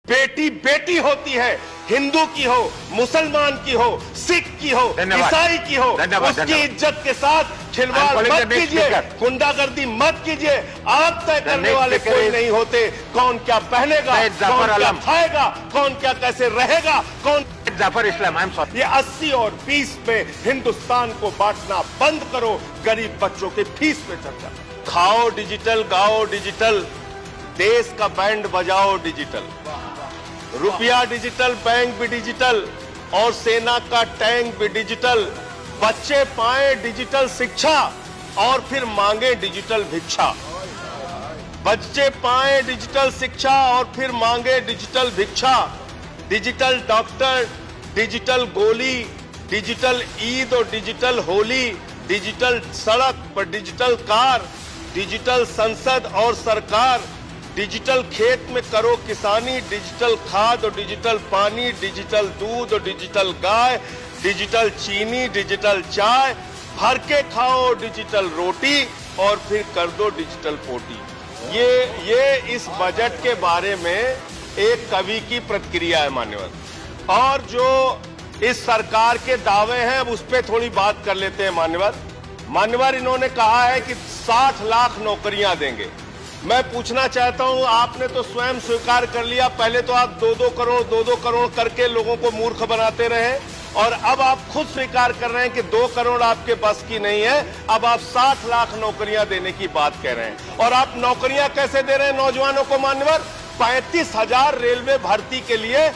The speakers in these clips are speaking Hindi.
बेटी बेटी होती है, हिंदू की हो, मुसलमान की हो, सिख की हो, ईसाई की हो, उसकी इज्जत के साथ खिलवाड़ मत कीजिए, गुंडागर्दी मत कीजिए। आप तय करने वाले कोई नहीं होते कौन क्या पहनेगा, कौन क्या खाएगा, कौन क्या कैसे रहेगा, कौन जाफर इस्लाम। ये 80 और 20 में हिंदुस्तान को बांटना बंद करो, गरीब बच्चों के फीस पे चर्चा। खाओ डिजिटल, गाओ डिजिटल, देश का बैंड बजाओ डिजिटल, रुपया डिजिटल, बैंक भी डिजिटल और सेना का टैंक भी डिजिटल। बच्चे पाए डिजिटल शिक्षा और फिर मांगे डिजिटल भिक्षा। बच्चे पाए डिजिटल शिक्षा और फिर मांगे डिजिटल भिक्षा। डिजिटल डॉक्टर, डिजिटल गोली, डिजिटल ईद और डिजिटल होली, डिजिटल सड़क पर डिजिटल कार, डिजिटल संसद और सरकार, डिजिटल खेत में करो किसानी, डिजिटल खाद और डिजिटल पानी, डिजिटल दूध और डिजिटल गाय, डिजिटल चीनी, डिजिटल चाय, भर के खाओ डिजिटल रोटी और फिर कर दो डिजिटल पोटी। ये इस बजट के बारे में एक कवि की प्रतिक्रिया है मान्यवर। और जो इस सरकार के दावे हैं उस पर थोड़ी बात कर लेते हैं मान्यवर। इन्होंने कहा है कि 60 लाख नौकरियां देंगे। मैं पूछना चाहता हूं, आपने तो स्वयं स्वीकार कर लिया, पहले तो आप 2-2 करोड़ करके लोगों को मूर्ख बनाते रहे और अब आप खुद स्वीकार कर रहे हैं कि 2 करोड़ आपके बस की नहीं है। अब आप 60 लाख नौकरियां देने की बात कह रहे हैं। और आप नौकरियां कैसे दे रहे हैं नौजवानों को मान्यवर? 35,000 रेलवे भर्ती के लिए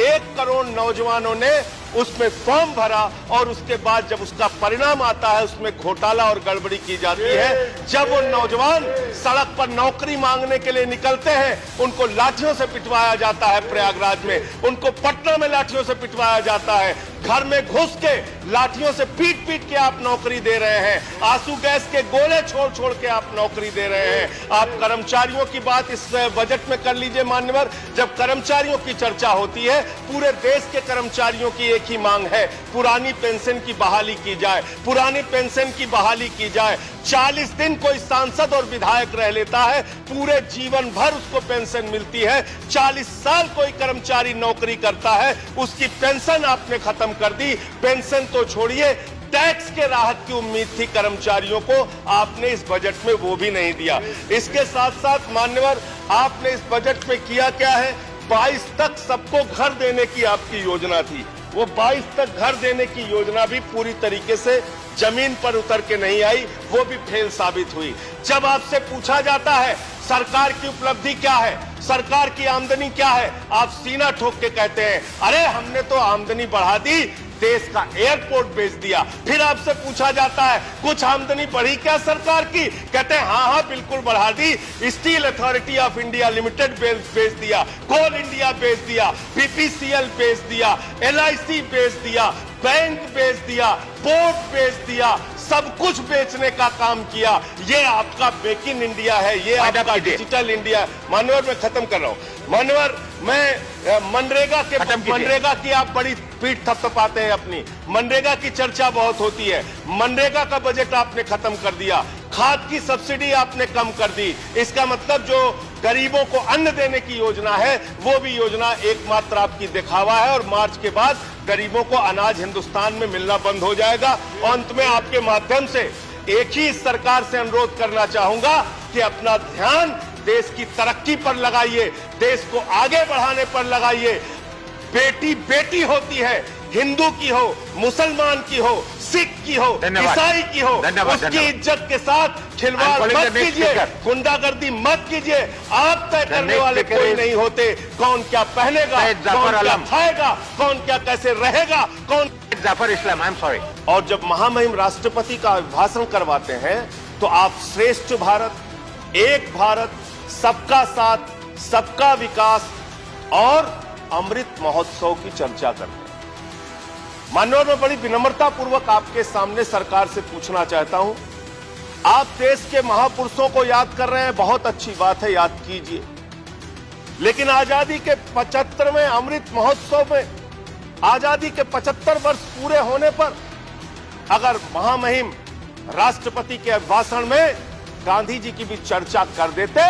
1 करोड़ नौजवानों ने उसमें फॉर्म भरा और उसके बाद जब उसका परिणाम आता है उसमें घोटाला और गड़बड़ी की जाती है। जब वो नौजवान सड़क पर नौकरी मांगने के लिए निकलते हैं उनको लाठियों से पिटवाया जाता है प्रयागराज में, उनको पटना में लाठियों से पिटवाया जाता है, घर में घुस के लाठियों से पीट पीट के आप नौकरी दे रहे हैं, आंसू गैस के गोले छोड़ छोड़ के आप नौकरी दे रहे हैं। आप कर्मचारियों की बात इस बजट में कर लीजिए मान्यवर। जब कर्मचारियों की चर्चा होती है, पूरे देश के कर्मचारियों की एक ही मांग है, पुरानी पेंशन की बहाली की जाए, पुरानी पेंशन की बहाली की जाए। 40 दिन कोई सांसद और विधायक रह लेता है, पूरे जीवन भर उसको पेंशन मिलती है। 40 साल कोई कर्मचारी नौकरी करता है, उसकी पेंशन आपने खत्म कर दी। पेंशन तो छोड़िए, टैक्स के राहत की उम्मीद थी कर्मचारियों को, आपने इस बजट में वो भी नहीं दिया। इसके साथ साथ मान्यवर आपने इस बजट में किया क्या है? 22 तक सबको घर देने की आपकी योजना थी। वो 22 तक घर देने की योजना भी पूरी तरीके से जमीन पर उतर के नहीं आई, वो भी फेल साबित हुई। जब आपसे पूछा जाता है सरकार की उपलब्धि क्या है, सरकार की आमदनी क्या है, आप सीना ठोक के कहते हैं अरे हमने तो आमदनी बढ़ा दी, देश का एयरपोर्ट बेच दिया। फिर आपसे पूछा जाता है कुछ आमदनी बढ़ी क्या सरकार की, कहते हैं हाँ बिल्कुल बढ़ा दी, steel authority of India limited बेच दिया, कोल इंडिया बेच दिया, बीपीसीएल बेच दिया, LIC बेच दिया, बैंक बेच दिया, पोर्ट बेच दिया, सब कुछ बेचने का काम किया। ये आपका मेक इन इंडिया है, ये आपका डिजिटल इंडिया। मान्यवर मैं खत्म कर रहा हूं मान्यवर। मैं मनरेगा की आप बड़ी पीठ थपथपाते हैं अपनी। मनरेगा की चर्चा बहुत होती है, मनरेगा का बजट आपने खत्म कर दिया, खाद की सब्सिडी आपने कम कर दी। इसका मतलब जो गरीबों को अन्न देने की योजना है वो भी योजना एकमात्र आपकी दिखावा है और मार्च के बाद गरीबों को अनाज हिंदुस्तान में मिलना बंद हो जाएगा। अंत में आपके माध्यम से एक ही इस सरकार से अनुरोध करना चाहूंगा कि अपना ध्यान देश की तरक्की पर लगाइए, देश को आगे बढ़ाने पर लगाइए। बेटी बेटी होती है, हिंदू की हो, मुसलमान की हो, सिख की हो, ईसाई की हो, उसकी इज्जत के साथ खिलवाड़ मत कीजिए, गुंडागर्दी मत कीजिए। आप तय करने वाले कोई नहीं होते कौन क्या पहनेगा, कौन क्या खाएगा, कौन क्या कैसे रहेगा, कौन Jafar Islam. I am sorry. और जब महामहिम राष्ट्रपति का भाषण करवाते हैं तो आप श्रेष्ठ भारत, एक भारत, सबका साथ, सबका विकास और अमृत महोत्सव की चर्चा करते हैं। मान्यवर मैं बड़ी विनम्रता पूर्वक आपके सामने सरकार से पूछना चाहता हूं, आप देश के महापुरुषों को याद कर रहे हैं, बहुत अच्छी बात है, याद कीजिए। लेकिन आजादी के 75वें अमृत महोत्सव में, आजादी के 75 वर्ष पूरे होने पर अगर महामहिम राष्ट्रपति के भाषण में गांधी जी की भी चर्चा कर देते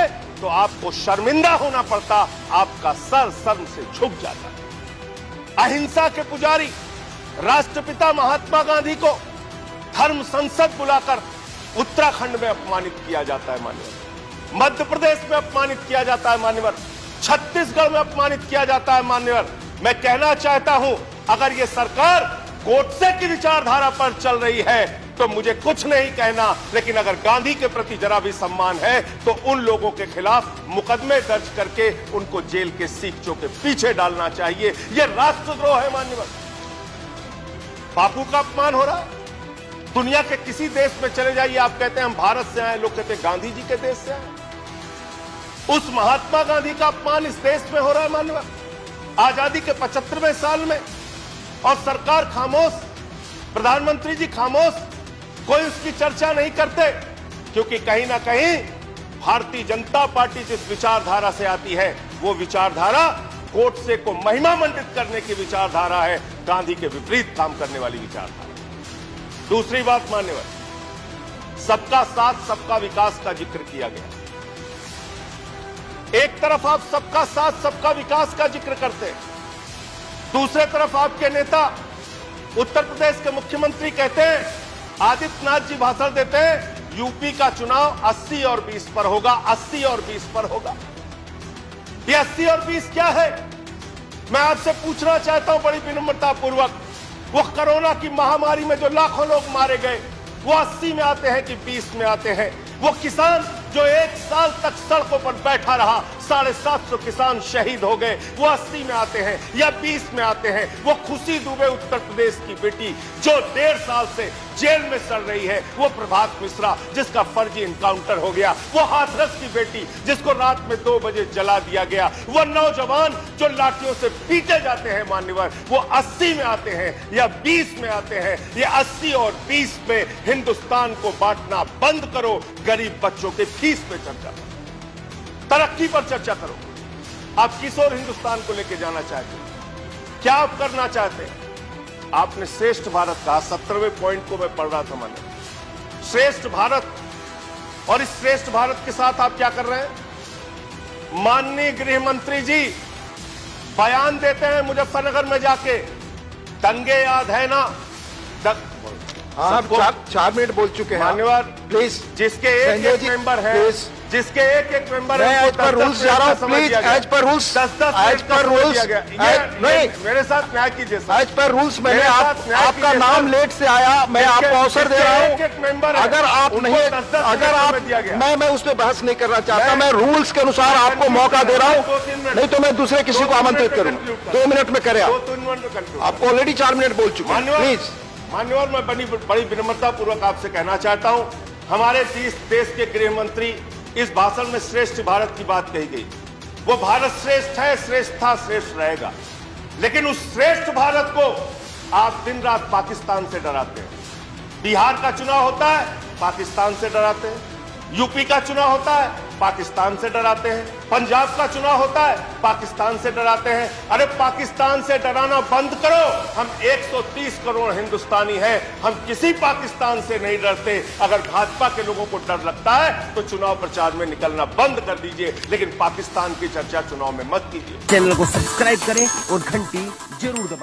तो आपको शर्मिंदा होना पड़ता, आपका सर शर्म से झुक जाता। अहिंसा के पुजारी राष्ट्रपिता महात्मा गांधी को धर्म संसद बुलाकर उत्तराखंड में अपमानित किया जाता है मान्यवर, मध्य प्रदेश में अपमानित किया जाता है मान्यवर, छत्तीसगढ़ में अपमानित किया जाता है मान्यवर। मैं कहना चाहता हूं, अगर यह सरकार गोडसे की विचारधारा पर चल रही है तो मुझे कुछ नहीं कहना, लेकिन अगर गांधी के प्रति जरा भी सम्मान है तो उन लोगों के खिलाफ मुकदमे दर्ज करके उनको जेल के सीखचों के पीछे डालना चाहिए। यह राष्ट्रद्रोह है मान्यवर। बापू का अपमान हो रहा है। दुनिया के किसी देश में चले जाइए, आप कहते हैं हम भारत से आए, लोग कहते हैं गांधी जी के देश से आए। उस महात्मा गांधी का अपमान इस देश में हो रहा है मान्यवर, आजादी के 75वें साल में, और सरकार खामोश, प्रधानमंत्री जी खामोश, कोई उसकी चर्चा नहीं करते, क्योंकि कहीं ना कहीं भारतीय जनता पार्टी जिस विचारधारा से आती है वो विचारधारा गोडसे को महिमा मंडित करने की विचारधारा है, गांधी के विपरीत काम करने वाली विचारधारा। दूसरी बात मान्यवर, सबका साथ सबका विकास का जिक्र किया गया। एक तरफ आप सबका साथ सबका विकास का जिक्र करते हैं, दूसरे तरफ आपके नेता उत्तर प्रदेश के मुख्यमंत्री कहते हैं, आदित्यनाथ जी भाषण देते हैं, यूपी का चुनाव 80 और 20 पर होगा, 80 और 20 पर होगा। ये 80 और 20 क्या है? मैं आपसे पूछना चाहता हूं बड़ी विनम्रता पूर्वक, वो कोरोना की महामारी में जो लाखों लोग मारे गए वो 80 में आते हैं कि 20 में आते हैं? वो किसान जो 1 साल तक सड़कों पर बैठा रहा, 750 किसान शहीद हो गए, वो 80 में आते हैं या 20 में आते हैं? वो खुशी दुबे उत्तर प्रदेश की बेटी जो 1.5 साल से जेल में सड़ रही है, वो प्रभात मिश्रा जिसका फर्जी इनकाउंटर हो गया, वो हाथरस की बेटी जिसको रात में 2 बजे जला दिया गया, वो नौजवान जो लाठियों से पीटे जाते हैं मान्यवर, वो 80 में आते हैं या 20 में आते हैं? ये 80 और 20 में हिंदुस्तान को बांटना बंद करो। गरीब बच्चों के फीस पे चर्चा करो, तरक्की पर चर्चा करो। आप किस ओर हिंदुस्तान को लेकर जाना चाहते हैं? क्या आप करना चाहते हैं? आपने श्रेष्ठ भारत कहा, 17वें पॉइंट को मैं पढ़ रहा था मैंने, श्रेष्ठ भारत, और इस श्रेष्ठ भारत के साथ आप क्या कर रहे हैं? माननीय गृह मंत्री जी बयान देते हैं मुजफ्फरनगर में जाके, दंगे याद है ना? आप 4 मिनट बोल चुके हैं मान्यवर, प्लीज। जिसके एक मेंबर है, जिसके एक मेंबर है, एज पर रूल्स जा रहा हूं, please as per rules, 10 as per rules, नहीं मेरे साथ न्याय कीजिए सर। एज पर रूल्स मैंने आपका नाम लेट से आया, मैं आपको अवसर दे रहा हूं। अगर आप नहीं, अगर आप, मैं उस पर बहस नहीं करना चाहता, मैं रूल्स के अनुसार आपको मौका दे रहा हूं, नहीं तो मैं दूसरे किसी को आमंत्रित करूंगा। 2 मिनट में करें आप ऑलरेडी 4 मिनट बोल चुके हैं, प्लीज। मान्यवर, मैं बड़ी विनम्रता पूर्वक आपसे कहना चाहता हूं, हमारे देश के गृह मंत्री, इस भाषण में श्रेष्ठ भारत की बात कही गई, वो भारत श्रेष्ठ है, श्रेष्ठ था, श्रेष्ठ रहेगा, लेकिन उस श्रेष्ठ भारत को आप दिन रात पाकिस्तान से डराते हैं। बिहार का चुनाव होता है, पाकिस्तान से डराते हैं, यूपी का चुनाव होता है, पाकिस्तान से डराते हैं, पंजाब का चुनाव होता है, पाकिस्तान से डराते हैं। अरे पाकिस्तान से डराना बंद करो। हम 130 करोड़ हिंदुस्तानी हैं, हम किसी पाकिस्तान से नहीं डरते। अगर भाजपा के लोगों को डर लगता है तो चुनाव प्रचार में निकलना बंद कर दीजिए, लेकिन पाकिस्तान की चर्चा चुनाव में मत कीजिए। चैनल को सब्सक्राइब करें और घंटी जरूर दबाएं।